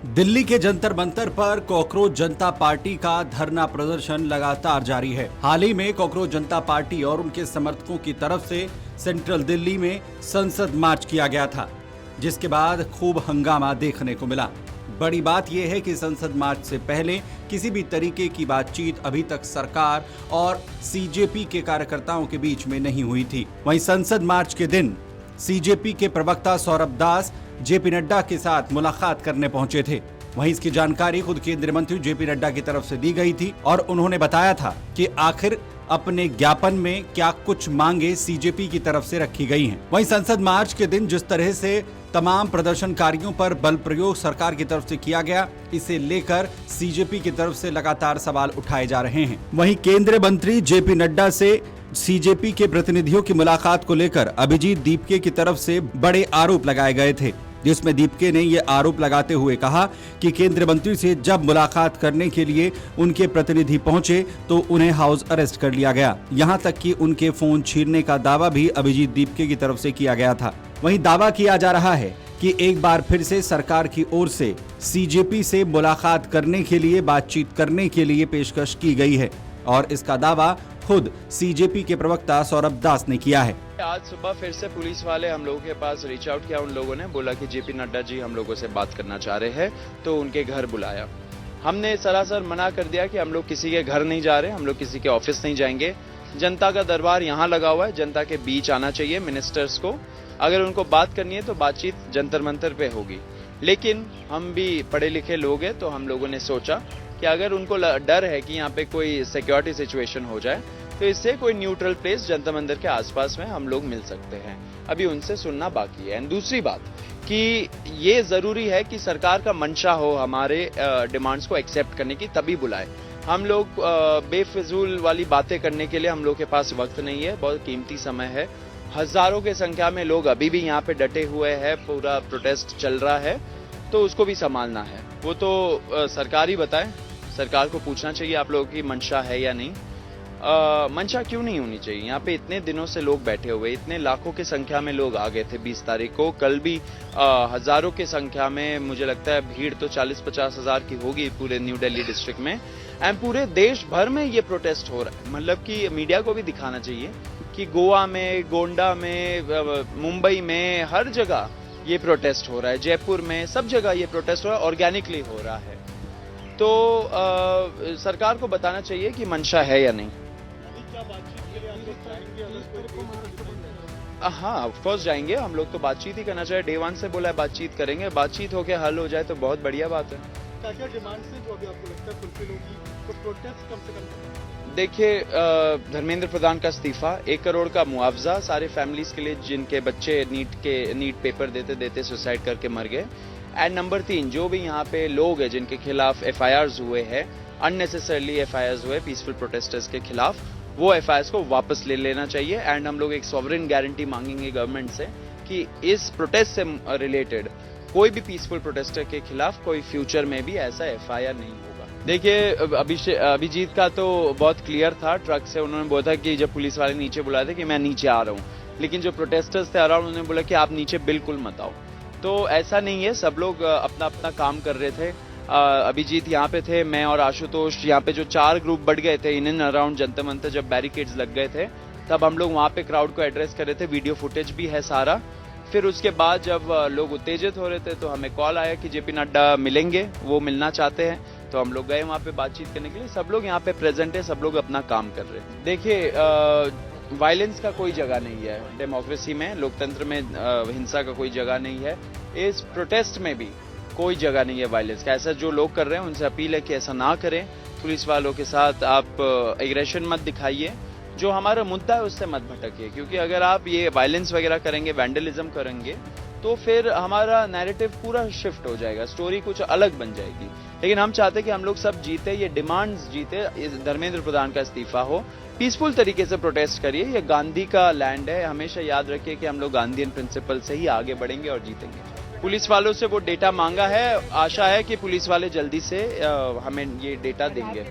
दिल्ली के जंतर मंतर पर कॉकरोच जनता पार्टी का धरना प्रदर्शन लगातार जारी है। हाल ही में कॉकरोच जनता पार्टी और उनके समर्थकों की तरफ से सेंट्रल दिल्ली में संसद मार्च किया गया था, जिसके बाद खूब हंगामा देखने को मिला। बड़ी बात यह है कि संसद मार्च से पहले किसी भी तरीके की बातचीत अभी तक सरकार और सीजेपी के कार्यकर्ताओं के बीच में नहीं हुई थी। वहीं संसद मार्च के दिन सीजेपी के प्रवक्ता सौरभ दास जेपी नड्डा के साथ मुलाकात करने पहुंचे थे। वहीं इसकी जानकारी खुद केंद्रीय मंत्री जेपी नड्डा की तरफ से दी गई थी और उन्होंने बताया था कि आखिर अपने ज्ञापन में क्या कुछ मांगे सीजेपी की तरफ से रखी गई हैं। वहीं संसद मार्च के दिन जिस तरह से तमाम प्रदर्शनकारियों पर बल प्रयोग सरकार की तरफ से किया गया, इसे लेकर सीजेपी की तरफ से लगातार सवाल उठाए जा रहे हैं। वहीं केंद्रीय मंत्री जेपी नड्डा से सीजेपी के प्रतिनिधियों की मुलाकात को लेकर अभिजीत दीपके की तरफ से बड़े आरोप लगाए गए थे, जिसमें दीपके ने यह आरोप लगाते हुए कहा कि केंद्रीय मंत्री से जब मुलाकात करने के लिए उनके प्रतिनिधि पहुंचे तो उन्हें हाउस अरेस्ट कर लिया गया। यहां तक कि उनके फोन छीनने का दावा भी अभिजीत दीपके की तरफ से किया गया था। वहीं दावा किया जा रहा है कि एक बार फिर से सरकार की ओर से सीजेपी से मुलाकात करने के लिए बातचीत करने के लिए पेशकश की गई है और इसका दावा खुद सीजेपी के प्रवक्ता सौरभ दास ने किया है। आज सुबह फिर से पुलिस वाले हम लोगों के पास रीच आउट किया। उन लोगों ने बोला कि जेपी नड्डा जी हम लोगों से बात करना चाह रहे हैं, तो उनके घर बुलाया। हमने सरासर मना कर दिया कि हम लोग किसी के घर नहीं जा रहे, हम लोग किसी के ऑफिस नहीं जाएंगे। जनता का दरबार यहाँ लगा हुआ है, जनता के बीच आना चाहिए मिनिस्टर्स को। अगर उनको बात करनी है तो बातचीत जंतर मंतर पे होगी। लेकिन हम भी पढ़े लिखे लोग हैं, तो हम लोगों ने सोचा कि अगर उनको डर है कि यहाँ पे कोई सिक्योरिटी सिचुएशन हो जाए, तो इससे कोई न्यूट्रल प्लेस जंतर मंदिर के आसपास में हम लोग मिल सकते हैं। अभी उनसे सुनना बाकी है। एंड दूसरी बात कि ये जरूरी है कि सरकार का मंशा हो हमारे डिमांड्स को एक्सेप्ट करने की, तभी बुलाए। हम लोग बेफिजूल वाली बातें करने के लिए हम लोग के पास वक्त नहीं है, बहुत कीमती समय है। हजारों के संख्या में लोग अभी भी यहाँ पे डटे हुए हैं, पूरा प्रोटेस्ट चल रहा है, तो उसको भी संभालना है। वो तो सरकार ही बताए, सरकार को पूछना चाहिए आप लोगों की मंशा है या नहीं। मंशा क्यों नहीं होनी चाहिए? यहाँ पे इतने दिनों से लोग बैठे हुए, इतने लाखों की संख्या में लोग आ गए थे 20 तारीख को। कल भी हजारों की संख्या में, मुझे लगता है भीड़ तो 40-50 हजार की होगी पूरे न्यू दिल्ली डिस्ट्रिक्ट में। एंड पूरे देश भर में ये प्रोटेस्ट हो रहा है। मतलब कि मीडिया को भी दिखाना चाहिए कि गोवा में, गोंडा में, मुंबई में, हर जगह ये प्रोटेस्ट हो रहा है। जयपुर में, सब जगह ये प्रोटेस्ट हो रहा है, ऑर्गेनिकली हो रहा है। तो सरकार को बताना चाहिए कि मंशा है या नहीं। हाँ, ऑफ कोर्स जाएंगे हम लोग, तो बातचीत ही करना चाहिए। डे 1 से बोला है बातचीत करेंगे, बातचीत होके हल हो जाए तो बहुत बढ़िया बात है। क्या डिमांड्स हैं जो अभी आपको लगता है फुलफिल होगी, तो प्रोटेस्ट कम से कम? देखिए, धर्मेंद्र प्रधान का इस्तीफा, 1 करोड़ का मुआवजा सारे फैमिलीज के लिए जिनके बच्चे नीट पेपर देते देते सुसाइड करके मर गए। एंड नंबर 3, जो भी यहाँ पे लोग हैं जिनके खिलाफ FIRs हुए हैं, अननेसेसरली FIRs हुए पीसफुल प्रोटेस्टर्स के खिलाफ, वो FIRs को वापस ले लेना चाहिए। एंड हम लोग एक सॉवरेन गारंटी मांगेंगे गवर्नमेंट से कि इस प्रोटेस्ट से रिलेटेड कोई भी पीसफुल प्रोटेस्टर के खिलाफ कोई फ्यूचर में भी ऐसा FIR नहीं होगा। देखिए, अभिजीत का तो बहुत क्लियर था। ट्रक से उन्होंने बोला था कि जब पुलिस वाले नीचे बुलाए थे कि मैं नीचे आ रहा हूँ, लेकिन जो प्रोटेस्टर्स थे अराउंड, उन्होंने बोला कि आप नीचे बिल्कुल मत आओ। तो ऐसा नहीं है, सब लोग अपना अपना काम कर रहे थे। अभिजीत यहाँ पे थे, मैं और आशुतोष यहाँ पे, जो 4 ग्रुप बढ़ गए थे in and around Jantar Mantar, जब बैरिकेड्स लग गए थे तब हम लोग वहाँ पे क्राउड को एड्रेस कर रहे थे। वीडियो फुटेज भी है सारा। फिर उसके बाद जब लोग उत्तेजित हो रहे थे तो हमें कॉल आया कि जेपी नड्डा मिलेंगे, वो मिलना चाहते हैं, तो हम लोग गए वहाँ पे बातचीत करने के लिए। सब लोग यहाँ पे प्रेजेंट है, सब लोग अपना काम कर रहे हैं। देखिए, वायलेंस का कोई जगह नहीं है डेमोक्रेसी में, लोकतंत्र में हिंसा का कोई जगह नहीं है। इस प्रोटेस्ट में भी कोई जगह नहीं है वायलेंस का। ऐसा जो लोग कर रहे हैं उनसे अपील है कि ऐसा ना करें। पुलिस वालों के साथ आप एग्रेशन मत दिखाइए, जो हमारा मुद्दा है उससे मत भटकिए, क्योंकि अगर आप ये वायलेंस वगैरह करेंगे, वैंडलिज्म करेंगे, तो फिर हमारा नैरेटिव पूरा शिफ्ट हो जाएगा, स्टोरी कुछ अलग बन जाएगी। लेकिन हम चाहते हैं कि हम लोग सब जीते, ये डिमांड्स जीते, धर्मेंद्र प्रधान का इस्तीफा हो, पीसफुल तरीके से प्रोटेस्ट करिए। ये गांधी का लैंड है, हमेशा याद रखिए कि हम लोग गांधीयन प्रिंसिपल से ही आगे बढ़ेंगे और जीतेंगे। पुलिस वालों से वो डेटा मांगा है, आशा है कि पुलिस वाले जल्दी से हमें ये डेटा देंगे।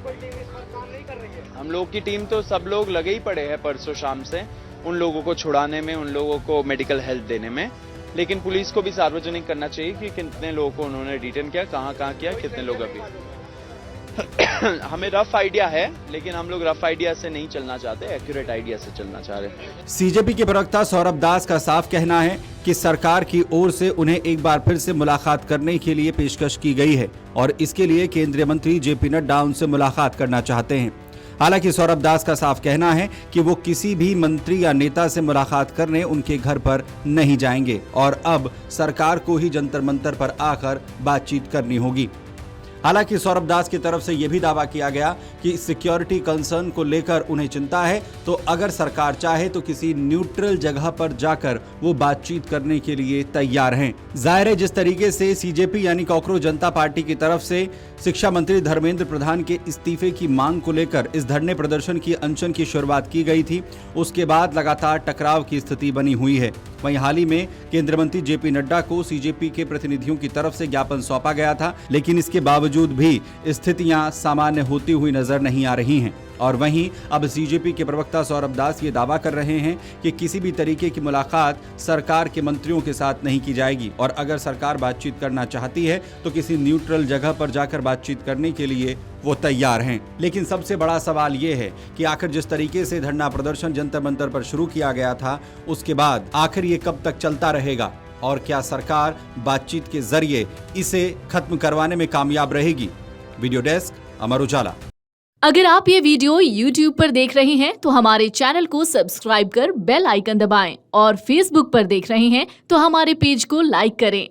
हम लोग की टीम तो सब लोग लगे ही पड़े हैं परसों शाम से, उन लोगों को छुड़ाने में, उन लोगों को मेडिकल हेल्प देने में। लेकिन पुलिस को भी सार्वजनिक करना चाहिए कि कितने लोगों को उन्होंने डिटेन किया, कहाँ किया, कितने लोग अभी। हमें रफ आइडिया है, लेकिन हम लोग रफ आइडिया से नहीं चलना चाहते, एक्यूरेट आइडिया से चलना चाह रहे हैं। सीजेपी के प्रवक्ता सौरभ दास का साफ कहना है कि सरकार की ओर से उन्हें एक बार फिर से मुलाकात करने के लिए पेशकश की गई है और इसके लिए केंद्रीय मंत्री जेपी नड्डा उनसे मुलाकात करना चाहते हैं। हालांकि सौरभ दास का साफ कहना है कि वो किसी भी मंत्री या नेता से मुलाकात करने उनके घर पर नहीं जाएंगे और अब सरकार को ही जंतर मंतर पर आकर बातचीत करनी होगी। हालांकि सौरभ दास की तरफ से यह भी दावा किया गया कि सिक्योरिटी कंसर्न को लेकर उन्हें चिंता है, तो अगर सरकार चाहे तो किसी न्यूट्रल जगह पर जाकर वो बातचीत करने के लिए तैयार हैं। जाहिर है, जिस तरीके से सीजेपी यानी कॉकरोच जनता पार्टी की तरफ से शिक्षा मंत्री धर्मेंद्र प्रधान के इस्तीफे की मांग को लेकर इस धरने प्रदर्शन की अनशन की शुरुआत की गई थी, उसके बाद लगातार टकराव की स्थिति बनी हुई है। वहीं हाल ही में केंद्रीय मंत्री जेपी नड्डा को सीजेपी के प्रतिनिधियों की तरफ से ज्ञापन सौंपा गया था, लेकिन इसके बावजूद भी स्थितियां सामान्य होती हुई नजर नहीं आ रही हैं। और वहीं अब सीजेपी के प्रवक्ता सौरभ दास ये दावा कर रहे हैं कि किसी भी तरीके की मुलाकात सरकार के मंत्रियों के साथ नहीं की जाएगी और अगर सरकार बातचीत करना चाहती है तो किसी न्यूट्रल जगह पर जाकर बातचीत करने के लिए वो तैयार हैं। लेकिन सबसे बड़ा सवाल ये है कि आखिर जिस तरीके से धरना प्रदर्शन जंतर मंतर पर शुरू किया गया था, उसके बाद आखिर ये कब तक चलता रहेगा और क्या सरकार बातचीत के जरिए इसे खत्म करवाने में कामयाब रहेगी। Video desk, Amar Ujala. अगर आप ये वीडियो YouTube पर देख रहे हैं तो हमारे चैनल को सब्सक्राइब कर बेल आइकन दबाएं और Facebook पर देख रहे हैं तो हमारे पेज को लाइक करें।